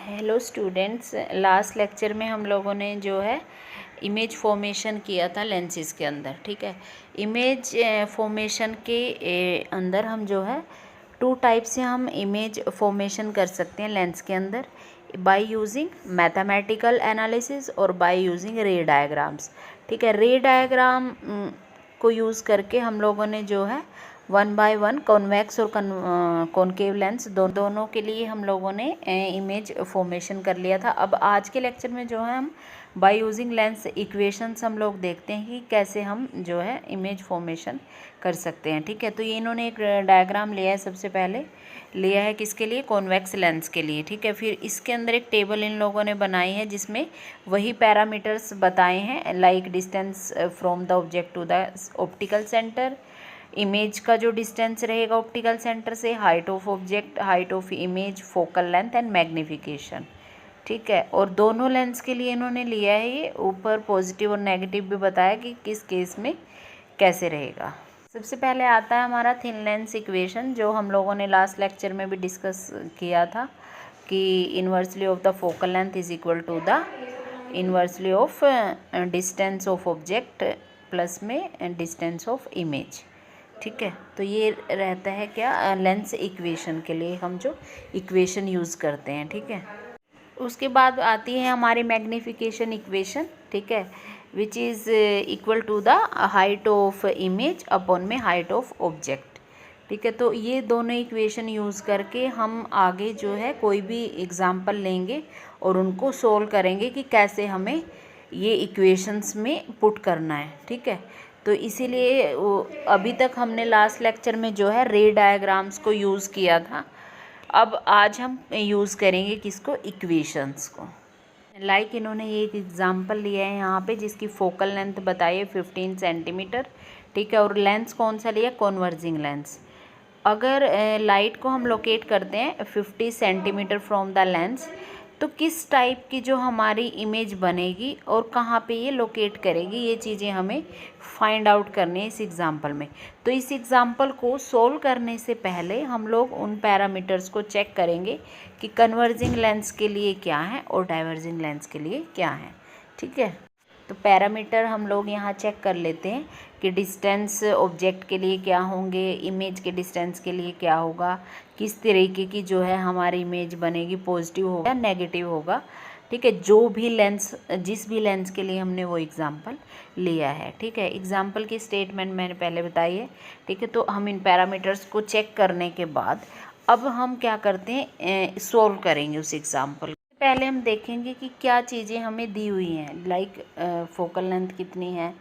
Hello students, last lecture में हम लोगों ने जो है इमेज फॉर्मेशन किया था लेंसेज के अंदर। ठीक है, इमेज फॉर्मेशन के अंदर हम जो है टू टाइप से हम इमेज फॉर्मेशन कर सकते हैं लेंस के अंदर, बाय यूजिंग मैथमेटिकल एनालिसिस और बाय यूजिंग रे डायग्राम्स। ठीक है, रे डायग्राम को यूज़ करके हम लोगों ने जो है 1 बाय 1 कॉन्वेक्स और कॉनकेव लेंस दोनों के लिए हम लोगों ने इमेज फॉर्मेशन कर लिया था। अब आज के लेक्चर में जो है हम बाय यूजिंग लेंस इक्वेशंस हम लोग देखते हैं कि कैसे हम जो है इमेज फॉर्मेशन कर सकते हैं। ठीक है, तो ये इन्होंने एक डायग्राम लिया है, सबसे पहले लिया है किसके लिए, कॉन्वेक्स लेंस के लिए। ठीक है, फिर इसके अंदर एक टेबल इन लोगों ने बनाई है जिसमें वही पैरामीटर्स बताए हैं, like distance from the object to the optical centre, image का जो डिस्टेंस रहेगा ऑप्टिकल सेंटर से, height of object, height of image, focal length and magnification. ठीक है, और दोनों लेंस के लिए इन्होंने लिया है ये, ऊपर पॉजिटिव और नेगेटिव भी बताया कि किस केस में कैसे रहेगा। सबसे पहले आता है हमारा थिन लेंस इक्वेशन, जो हम लोगों ने लास्ट लेक्चर में भी डिस्कस किया था कि inversely of the focal length is equal to the inversely of distance of object plus में डिस्टेंस ऑफ इमेज। ठीक है, तो ये रहता है क्या, लेंस इक्वेशन के लिए हम जो इक्वेशन यूज़ करते हैं। ठीक है, उसके बाद आती है हमारी मैग्नीफिकेशन इक्वेशन। ठीक है, which is equal to the height of image upon में हाइट ऑफ ऑब्जेक्ट। ठीक है, तो ये दोनों इक्वेशन यूज़ करके हम आगे जो है कोई भी एग्जांपल लेंगे और उनको सोल्व करेंगे कि कैसे हमें ये इक्वेशंस में पुट करना है। ठीक है, तो इसीलिए अभी तक हमने लास्ट लेक्चर में जो है रे डायग्राम्स को यूज़ किया था। अब आज हम यूज़ करेंगे किसको, इक्वेशंस को। लाइक इन्होंने ये एक एग्जांपल लिया है यहाँ पे जिसकी फोकल लेंथ बताई है 15 सेंटीमीटर। ठीक है, और लेंस कौन सा लिया, कॉन्वर्जिंग लेंस। अगर लाइट को हम लोकेट करते हैं 50 सेंटीमीटर फ्रॉम द लेंस, तो किस टाइप की जो हमारी इमेज बनेगी और कहाँ पे ये लोकेट करेगी, ये चीज़ें हमें फाइंड आउट करनी है इस एग्जांपल में। तो इस एग्जांपल को सोल्व करने से पहले हम लोग उन पैरामीटर्स को चेक करेंगे कि कन्वर्जिंग लेंस के लिए क्या है और डाइवर्जिंग लेंस के लिए क्या है। ठीक है, तो पैरामीटर हम लोग यहाँ चेक कर लेते हैं कि डिस्टेंस ऑब्जेक्ट के लिए क्या होंगे, इमेज के डिस्टेंस के लिए क्या होगा, किस तरीके की जो है हमारी इमेज बनेगी, पॉजिटिव होगा या नेगेटिव होगा। ठीक है, जो भी लेंस, जिस भी लेंस के लिए हमने वो एग्जांपल लिया है। ठीक है, एग्जांपल की स्टेटमेंट मैंने पहले बताई है। ठीक है, तो हम इन पैरामीटर्स को चेक करने के बाद अब हम क्या करते हैं, सोल्व करेंगे उस एग्जाम्पल। पहले हम देखेंगे कि क्या चीज़ें हमें दी हुई हैं, लाइक फोकल लेंथ कितनी है,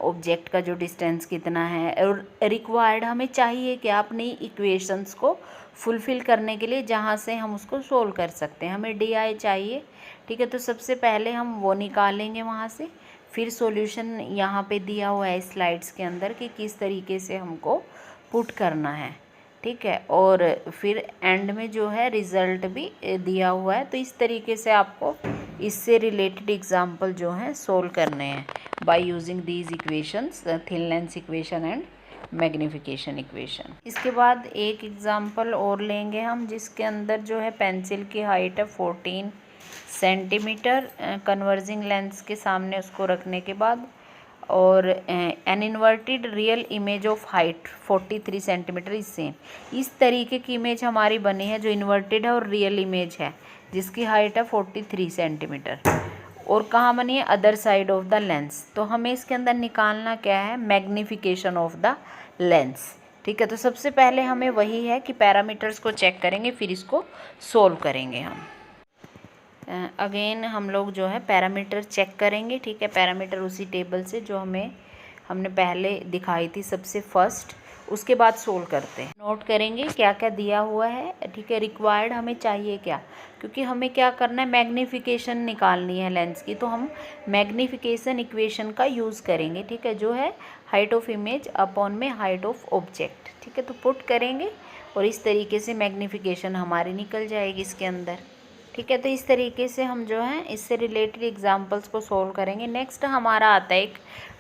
ऑब्जेक्ट का जो डिस्टेंस कितना है, और रिक्वायर्ड हमें चाहिए कि अपनी इक्वेशंस को फुलफ़िल करने के लिए जहाँ से हम उसको सोल्व कर सकते हैं। हमें डी आई चाहिए। ठीक है, तो सबसे पहले हम वो निकालेंगे वहाँ से, फिर सॉल्यूशन यहाँ पे दिया हुआ है स्लाइड्स के अंदर कि किस तरीके से हमको पुट करना है। ठीक है, और फिर एंड में जो है रिज़ल्ट भी दिया हुआ है। तो इस तरीके से आपको इससे रिलेटेड एग्जांपल जो हैं सोल्व करने हैं by using these equations, thin lens equation and magnification equation. इसके बाद एक एग्जांपल और लेंगे हम जिसके अंदर जो है पेंसिल की हाइट है 14 सेंटीमीटर, कन्वर्जिंग लेंस के सामने उसको रखने के बाद, और an inverted real image of height 43 centimetre is same. इस तरीके की इमेज हमारी बनी है जो इन्वर्टेड है और रियल इमेज है जिसकी हाइट है 43 सेंटीमीटर, और कहाँ बनी है, other side of the lens. तो हमें इसके अंदर निकालना क्या है, मैग्नीफिकेशन ऑफ द लेंस। ठीक है, तो सबसे पहले हमें वही है कि पैरामीटर्स को चेक करेंगे, फिर इसको सोल्व करेंगे हम। अगेन हम लोग जो है पैरामीटर चेक करेंगे। ठीक है, पैरामीटर उसी टेबल से जो हमने पहले दिखाई थी सबसे फर्स्ट, उसके बाद सोल्व करते हैं। नोट करेंगे क्या क्या दिया हुआ है। ठीक है, रिक्वायर्ड हमें चाहिए क्या, क्योंकि हमें क्या करना है, मैग्नीफिकेशन निकालनी है लेंस की, तो हम मैग्नीफिकेशन इक्वेशन का यूज़ करेंगे। ठीक है, जो है हाइट ऑफ इमेज अपॉन में हाइट ऑफ ऑब्जेक्ट। ठीक है, तो पुट करेंगे और इस तरीके से मैग्नीफिकेशन हमारी निकल जाएगी इसके अंदर। ठीक है, तो इस तरीके से हम जो है इससे रिलेटेड एग्जांपल्स को सोल्व करेंगे। नेक्स्ट हमारा आता है एक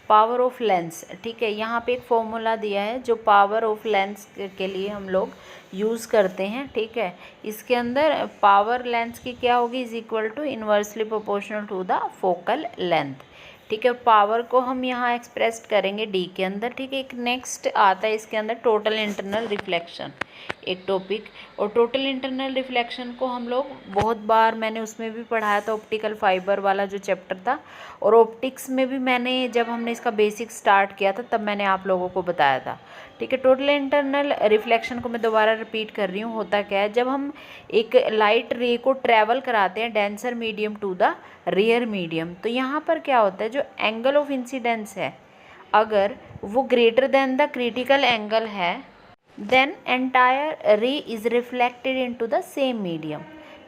पावर ऑफ लेंस, ठीक है। यहाँ पे एक फॉर्मूला दिया है जो पावर ऑफ लेंस के लिए हम लोग यूज़ करते हैं, ठीक है। इसके अंदर पावर लेंस की क्या होगी, is equal to inversely proportional to the focal length, ठीक है। पावर को हम यहाँ एक्सप्रेस करेंगे डी के अंदर, ठीक है। एक नेक्स्ट आता है इसके अंदर टोटल इंटरनल रिफ्लेक्शन, एक टॉपिक। और टोटल इंटरनल रिफ्लेक्शन को हम लोग बहुत बार, मैंने उसमें भी पढ़ाया था, ऑप्टिकल फाइबर वाला जो चैप्टर था, और ऑप्टिक्स में भी मैंने, जब हमने इसका बेसिक स्टार्ट किया था तब मैंने आप लोगों को बताया था, ठीक है। टोटल इंटरनल रिफ्लेक्शन को मैं दोबारा रिपीट कर रही हूँ। होता क्या है, जब हम एक लाइट रे को ट्रैवल कराते हैं denser medium to the rare medium, तो यहाँ पर क्या होता है, जो एंगल ऑफ इंसिडेंस है अगर वो greater than the critical angle है, then entire ray is reflected into the same medium,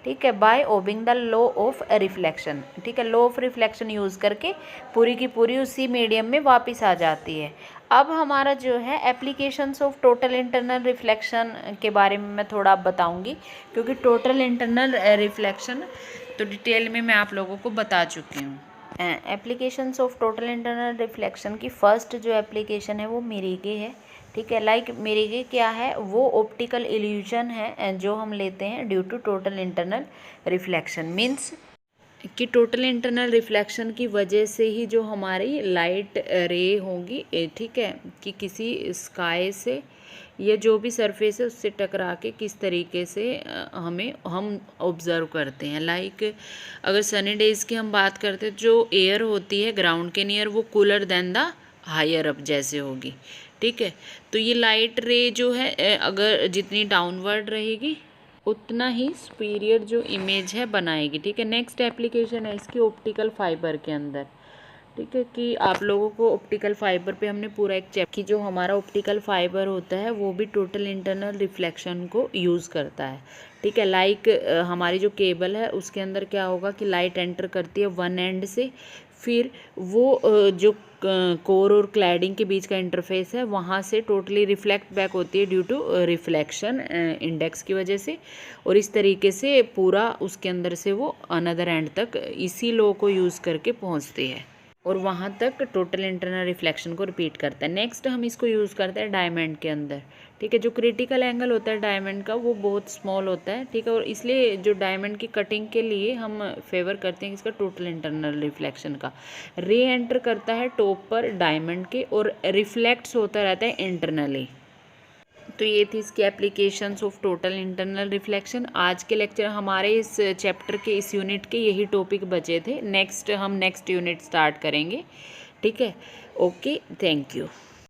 ठीक है, by obeying the law of reflection, ठीक है। लॉ ऑफ रिफ्लेक्शन यूज़ करके पूरी की पूरी उसी मीडियम में वापस आ जाती है। अब हमारा जो है applications of total internal reflection के बारे में मैं थोड़ा बताऊंगी, क्योंकि टोटल इंटरनल रिफ्लेक्शन तो डिटेल में मैं आप लोगों को बता चुकी हूँ। Applications of total internal reflection की फर्स्ट जो एप्लीकेशन है वो मिरीगे है, ठीक है। लाइक मिरीगे क्या है, वो ऑप्टिकल इल्यूजन है जो हम लेते हैं due to total internal reflection. Means कि टोटल इंटरनल रिफ्लेक्शन की वजह से ही जो हमारी लाइट रे होगी, ठीक है, कि किसी स्काई से या जो भी सरफेस है उससे टकरा के किस तरीके से हम ऑब्ज़र्व करते हैं। लाइक अगर सनी डेज़ की हम बात करते हैं, जो एयर होती है ग्राउंड के नियर वो cooler than the higher up जैसे होगी, ठीक है। तो ये लाइट रे जो है अगर जितनी डाउनवर्ड रहेगी उतना ही सुपीरियर जो इमेज है बनाएगी, ठीक है। नेक्स्ट एप्लीकेशन है इसकी ऑप्टिकल फाइबर के अंदर, ठीक है, कि आप लोगों को ऑप्टिकल फाइबर पे हमने पूरा एक चैप्टर कि जो हमारा ऑप्टिकल फाइबर होता है वो भी टोटल इंटरनल रिफ्लेक्शन को यूज़ करता है, ठीक है। लाइक हमारी जो केबल है उसके अंदर क्या होगा कि लाइट एंटर करती है वन एंड से, फिर वो जो कोर और क्लैडिंग के बीच का इंटरफेस है वहाँ से टोटली रिफ्लेक्ट बैक होती है ड्यू टू रिफ्लेक्शन इंडेक्स की वजह से, और इस तरीके से पूरा उसके अंदर से वो अनदर एंड तक इसी लॉ को यूज़ करके पहुँचती है और वहाँ तक टोटल इंटरनल रिफ्लेक्शन को रिपीट करता है। नेक्स्ट हम इसको यूज़ करते हैं डायमंड के अंदर, ठीक है। जो क्रिटिकल एंगल होता है डायमंड का वो बहुत स्मॉल होता है, ठीक है, और इसलिए जो डायमंड की कटिंग के लिए हम फेवर करते हैं इसका टोटल इंटरनल रिफ्लेक्शन का। रे एंटर करता है टॉप पर डायमंड के और रिफ्लेक्ट्स होता रहता है इंटरनली। तो ये थी इसकी applications of total internal reflection. आज के लेक्चर हमारे इस चैप्टर के इस यूनिट के यही टॉपिक बचे थे। हम नेक्स्ट यूनिट स्टार्ट करेंगे, ठीक है। Okay, thank you.